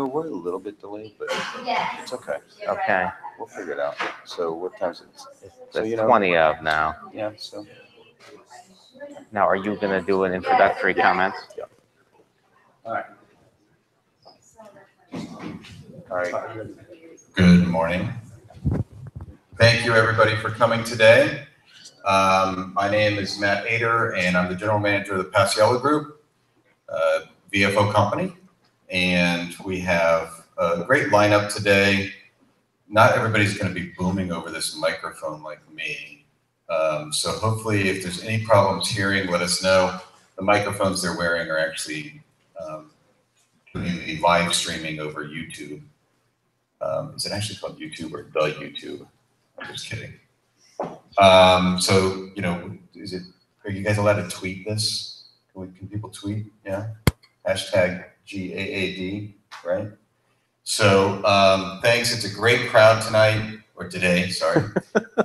we're a little bit delayed, but it's okay. Okay. We'll figure it out. So what time is it? So, It's 20 of now. Yeah, so. Now, are you going to do an introductory comment? Yeah. All right. All right. Good morning. Thank you, everybody, for coming today. My name is Matt Ader, and I'm the general manager of the Paciello Group, VFO company. And we have a great lineup today. Not everybody's going to be booming over this microphone like me. So hopefully, if there's any problems hearing, let us know. The microphones they're wearing are actually doing the live streaming over YouTube. Is it actually called YouTube or the YouTube? I'm just kidding. So, you know, are you guys allowed to tweet this? Can people tweet? Yeah. Hashtag GAAD, right? So thanks. It's a great crowd tonight, or today, sorry.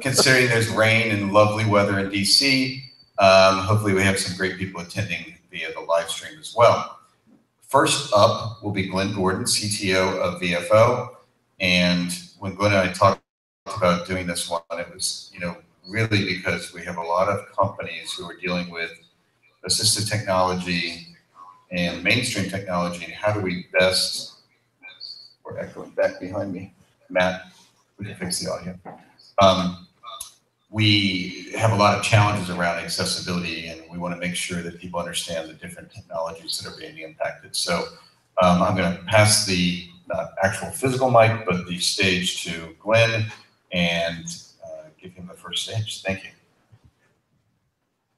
Considering there's rain and lovely weather in DC, hopefully we have some great people attending via the live stream as well. First up will be Glen Gordon, CTO of VFO. And when Glenn and I talked about doing this one, it was, you know, really because we have a lot of companies who are dealing with assistive technology and mainstream technology, and how do we best, we're echoing back behind me, Matt, we can fix the audio. We have a lot of challenges around accessibility, and we want to make sure that people understand the different technologies that are being impacted. So I'm going to pass the not actual physical mic, but the stage to Glenn and give him the first stage. Thank you.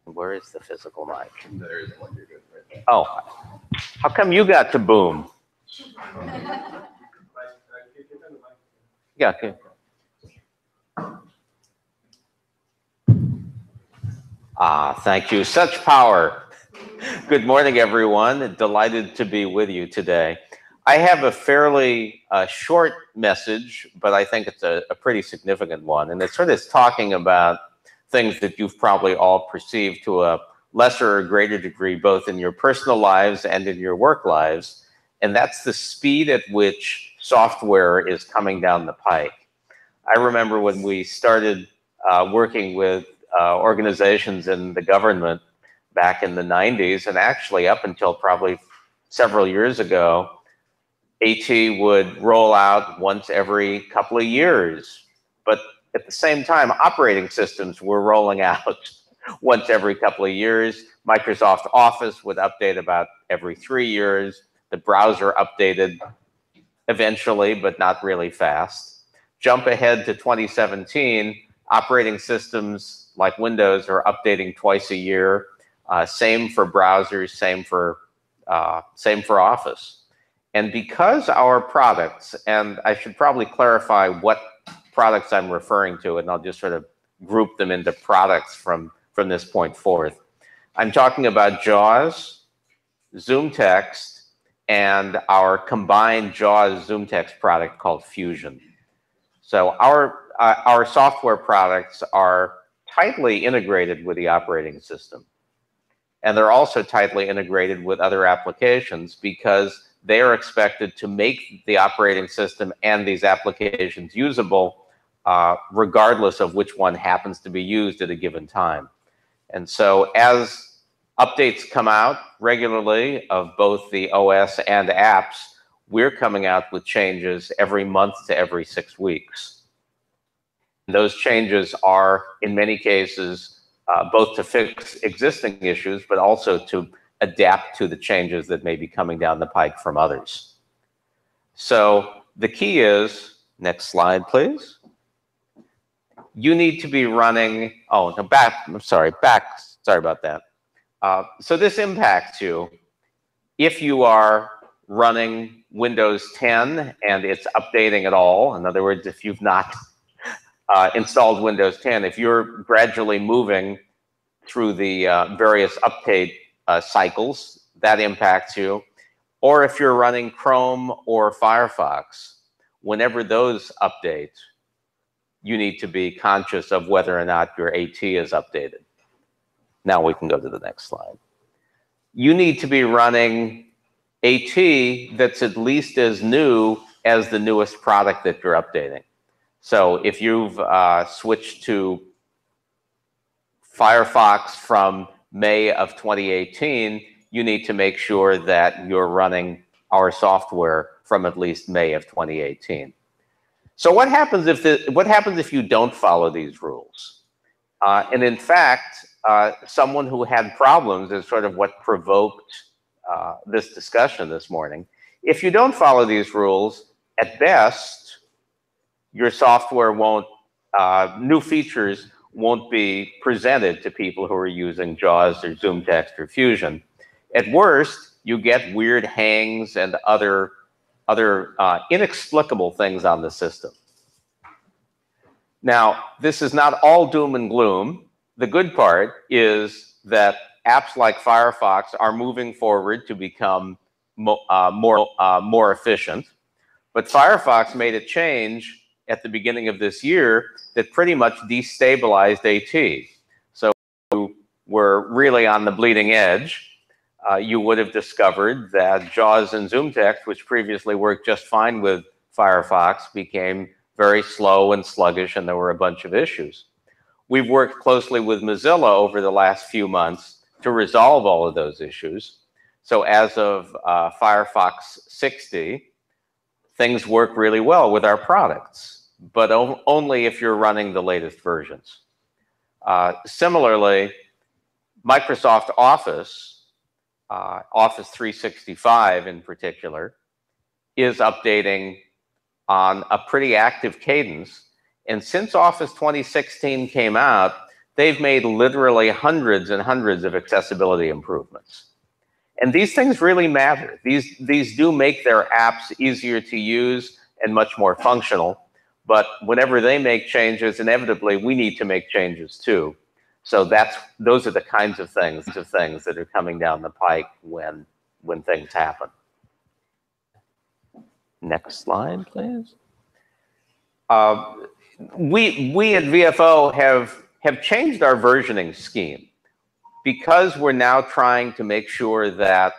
Where is the physical mic? There is one. You're good right there. Oh, how come you got to boom? Yeah, okay. Thank you. Such power. Good morning, everyone. Delighted to be with you today. I have a fairly short message, but I think it's a pretty significant one. And it's sort of talking about things that you've probably all perceived to a lesser or greater degree, both in your personal lives and in your work lives. And that's the speed at which software is coming down the pike. I remember when we started working with organizations in the government back in the 90s, and actually up until probably several years ago, AT would roll out once every couple of years. But at the same time, operating systems were rolling out once every couple of years. Microsoft Office would update about every 3 years. The browser updated eventually, but not really fast. Jump ahead to 2017, operating systems like Windows are updating twice a year. Same for browsers, same for Office. And because our products, and I should probably clarify what products I'm referring to, and I'll just sort of group them into products from this point forth. I'm talking about JAWS, Zoom Text, and our combined JAWS Zoom Text product called Fusion. So our software products are tightly integrated with the operating system. And they're also tightly integrated with other applications because they are expected to make the operating system and these applications usable regardless of which one happens to be used at a given time. And so as updates come out regularly of both the OS and apps, we're coming out with changes every month to every 6 weeks. And those changes are, in many cases, both to fix existing issues, but also to adapt to the changes that may be coming down the pike from others. So the key is, next slide, please. You need to be running, sorry about that. So this impacts you if you are running Windows 10 and it's updating at all. In other words, if you've not installed Windows 10, if you're gradually moving through the various update cycles, that impacts you. Or if you're running Chrome or Firefox, whenever those update, you need to be conscious of whether or not your AT is updated. Now we can go to the next slide. You need to be running AT that's at least as new as the newest product that you're updating. So if you've switched to Firefox from May of 2018, you need to make sure that you're running our software from at least May of 2018. So what happens if you don't follow these rules? And in fact, someone who had problems is sort of what provoked this discussion this morning. If you don't follow these rules, at best, your software won't, new features won't be presented to people who are using JAWS or ZoomText or Fusion. At worst, you get weird hangs and other inexplicable things on the system. Now, this is not all doom and gloom. The good part is that apps like Firefox are moving forward to become more efficient. But Firefox made a change at the beginning of this year that pretty much destabilized AT. So if you were really on the bleeding edge, you would have discovered that JAWS and ZoomText, which previously worked just fine with Firefox, became very slow and sluggish, and there were a bunch of issues. We've worked closely with Mozilla over the last few months to resolve all of those issues. So as of Firefox 60, things work really well with our products, but only if you're running the latest versions. Similarly, Microsoft Office, Office 365 in particular, is updating on a pretty active cadence. And since Office 2016 came out, they've made literally hundreds and hundreds of accessibility improvements. And these things really matter. These do make their apps easier to use and much more functional. But whenever they make changes, inevitably, we need to make changes too. So those are the kinds of things that are coming down the pike when things happen. Next slide, please. We at VFO have changed our versioning scheme because we're now trying to make sure that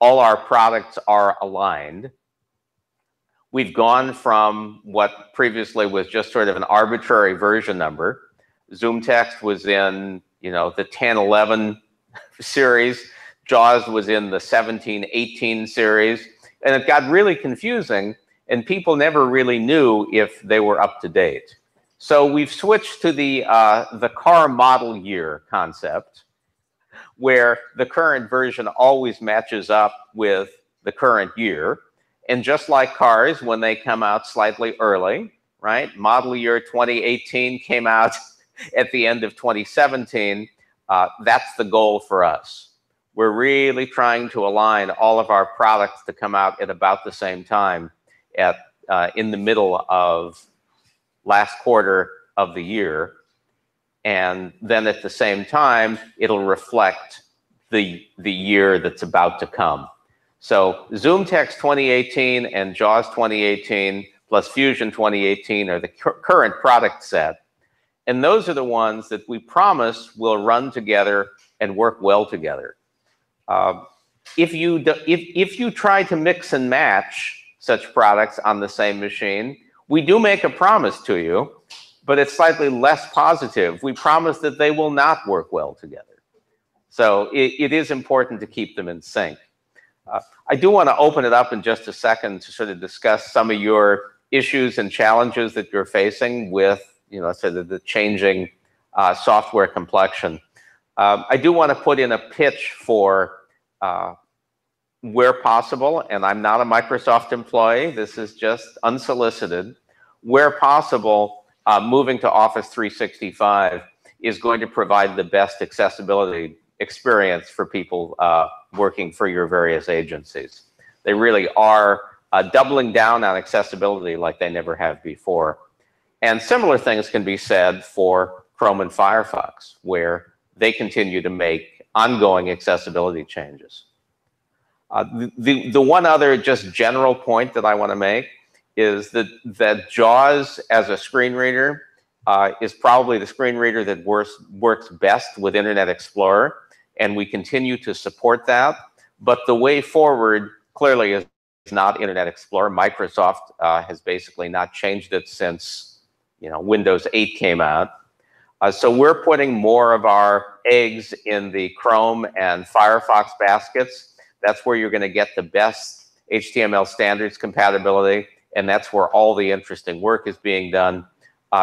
all our products are aligned. We've gone from what previously was just sort of an arbitrary version number. ZoomText was in, the 1011 series. JAWS was in the 1718 series. And it got really confusing, and people never really knew if they were up to date. So we've switched to the car model year concept, where the current version always matches up with the current year. And just like cars, when they come out slightly early, right? Model year 2018 came out at the end of 2017. That's the goal for us. We're really trying to align all of our products to come out at about the same time in the middle of last quarter of the year. And then at the same time, it'll reflect the year that's about to come. So ZoomText 2018 and JAWS 2018 plus Fusion 2018 are the current product set. And those are the ones that we promise will run together and work well together. If you try to mix and match such products on the same machine, we do make a promise to you, but it's slightly less positive. We promise that they will not work well together. So it is important to keep them in sync. I do want to open it up in just a second to sort of discuss some of your issues and challenges that you're facing with, sort of the changing software complexion. I do want to put in a pitch for where possible, and I'm not a Microsoft employee, this is just unsolicited, where possible, moving to Office 365 is going to provide the best accessibility experience for people working for your various agencies. They really are doubling down on accessibility like they never have before. And similar things can be said for Chrome and Firefox, where they continue to make ongoing accessibility changes. The one other just general point that I want to make is that JAWS as a screen reader is probably the screen reader that works best with Internet Explorer, and we continue to support that. But the way forward clearly is not Internet Explorer. Microsoft has basically not changed it since, you know, Windows 8 came out. So we're putting more of our eggs in the Chrome and Firefox baskets. That's where you're going to get the best HTML standards compatibility, and that's where all the interesting work is being done.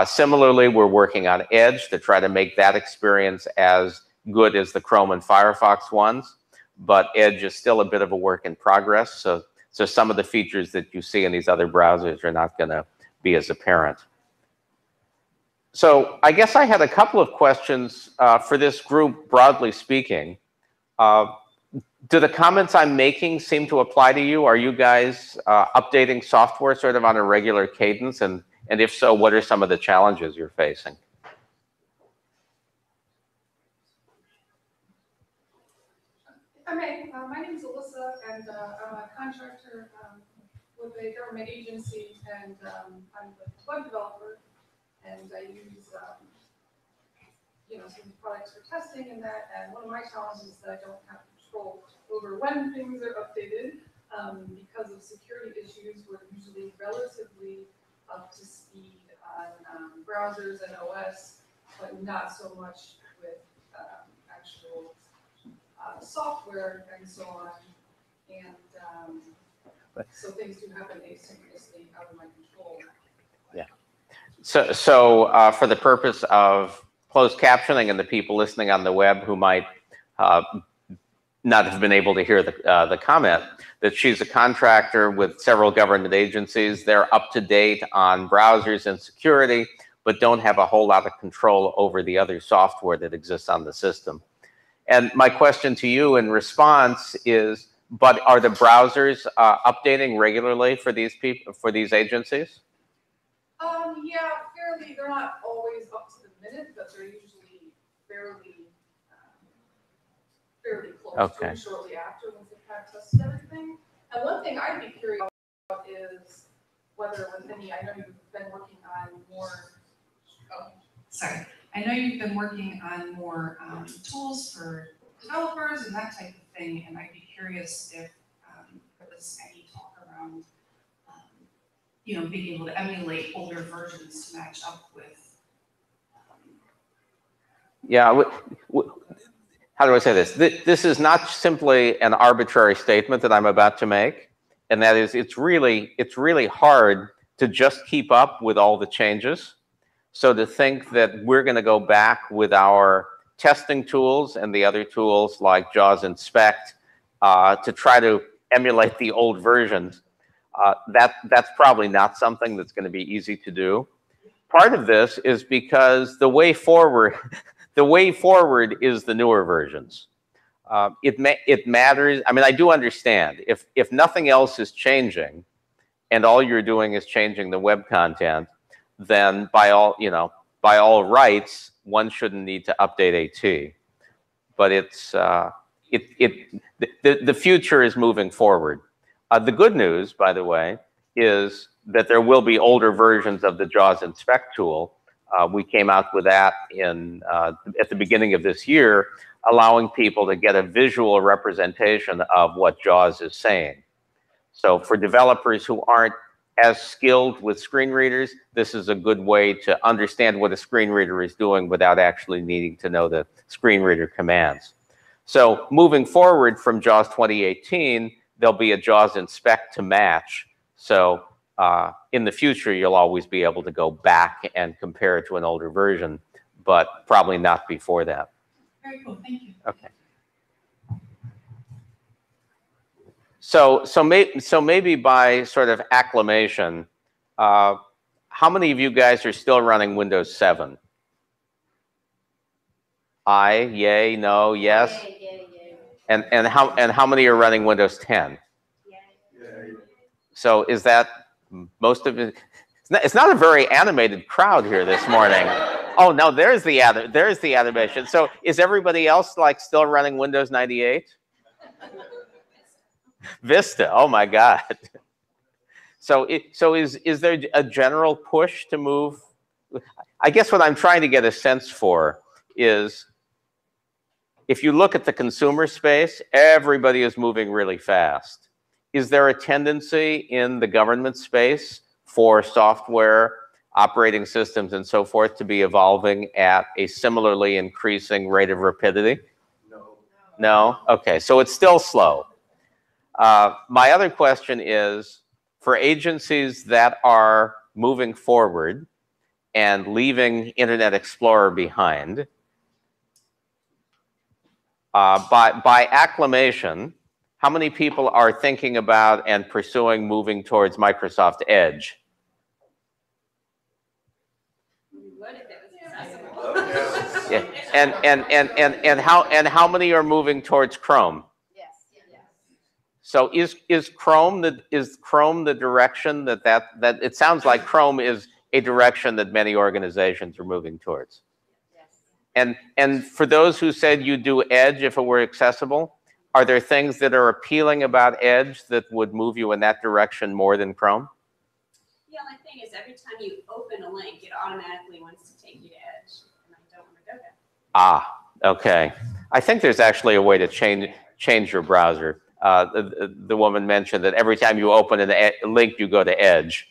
Similarly, we're working on Edge to try to make that experience as good as the Chrome and Firefox ones, but Edge is still a bit of a work in progress, so some of the features that you see in these other browsers are not going to be as apparent. So I guess I had a couple of questions for this group, broadly speaking. Do the comments I'm making seem to apply to you? Are you guys updating software sort of on a regular cadence? And if so, what are some of the challenges you're facing? Okay, my name is Alyssa, and I'm a contractor with a government agency, and I'm a web developer, and I use you know, some products for testing and that. And one of my challenges is that I don't have control over when things are updated because of security issues. We're usually relatively up to speed on browsers and OS, but not so much with actual software and so on. And so things do happen asynchronously out of my control. Yeah. So for the purpose of closed captioning and the people listening on the web who might not have been able to hear the comment, that she's a contractor with several government agencies. They're up to date on browsers and security, but don't have a whole lot of control over the other software that exists on the system. And my question to you in response is, but are the browsers updating regularly for these people, for these agencies? Yeah, fairly. They're not always up to the minute, but they're usually fairly close. Okay. Shortly after, once they've had tested everything. And one thing I'd be curious about is whether with any, I know you've been working on more. Oh, sorry. I know you've been working on more tools for developers and that type of thing, and I'd be curious if there was any talk around, you know, being able to emulate older versions to match up with. Yeah. How do I say this? This is not simply an arbitrary statement that I'm about to make, and that is, it's really hard to just keep up with all the changes. So to think that we're going to go back with our testing tools and the other tools like JAWS Inspect to try to emulate the old versions, that's probably not something that's going to be easy to do. Part of this is because the way forward is the newer versions. It matters. I mean, I do understand if nothing else is changing, and all you're doing is changing the web content, then by all rights, one shouldn't need to update AT. But it's the future is moving forward. The good news, by the way, is that there will be older versions of the JAWS Inspect tool. We came out with that at the beginning of this year, allowing people to get a visual representation of what JAWS is saying. So for developers who aren't as skilled with screen readers, this is a good way to understand what a screen reader is doing without actually needing to know the screen reader commands. So moving forward from JAWS 2018, there'll be a JAWS Inspect to match. So in the future, you'll always be able to go back and compare it to an older version, but probably not before that. Very cool, thank you. Okay. So maybe by sort of acclamation, how many of you guys are still running Windows 7? Aye, yay, no, yes? Yay. And how many are running Windows 10? Yay. So is that most of it? It's not a very animated crowd here this morning. Oh no, there's the animation. So is everybody else like still running Windows 98? Vista, oh my God. So is there a general push to move? I guess what I'm trying to get a sense for is, if you look at the consumer space, everybody is moving really fast. is there a tendency in the government space for software, operating systems, and so forth to be evolving at a similarly increasing rate of rapidity? No. No? Okay, so it's still slow. My other question is, for agencies that are moving forward and leaving Internet Explorer behind, by acclamation, how many people are thinking about and pursuing moving towards Microsoft Edge? Yeah. And how many are moving towards Chrome? Yes. So is Chrome the direction that it sounds like Chrome is a direction that many organizations are moving towards? Yes. And for those who said you do Edge if it were accessible, are there things that are appealing about Edge that would move you in that direction more than Chrome? The only thing is every time you open a link, it automatically wants to take you to Edge, and I don't want to go there. Ah, okay. I think there's actually a way to change your browser. The woman mentioned that every time you open a link, you go to Edge.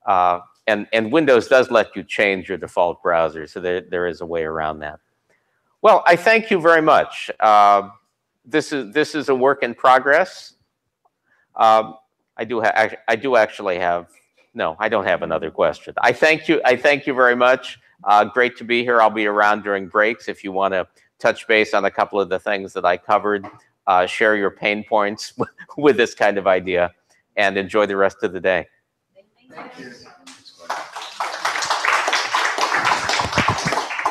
And Windows does let you change your default browser, so there is a way around that. Well, I thank you very much. This is a work in progress. I do actually have, no, I don't have another question. I thank you very much. Great to be here. I'll be around during breaks if you want to touch base on a couple of the things that I covered, share your pain points with this kind of idea, and enjoy the rest of the day. Thank you.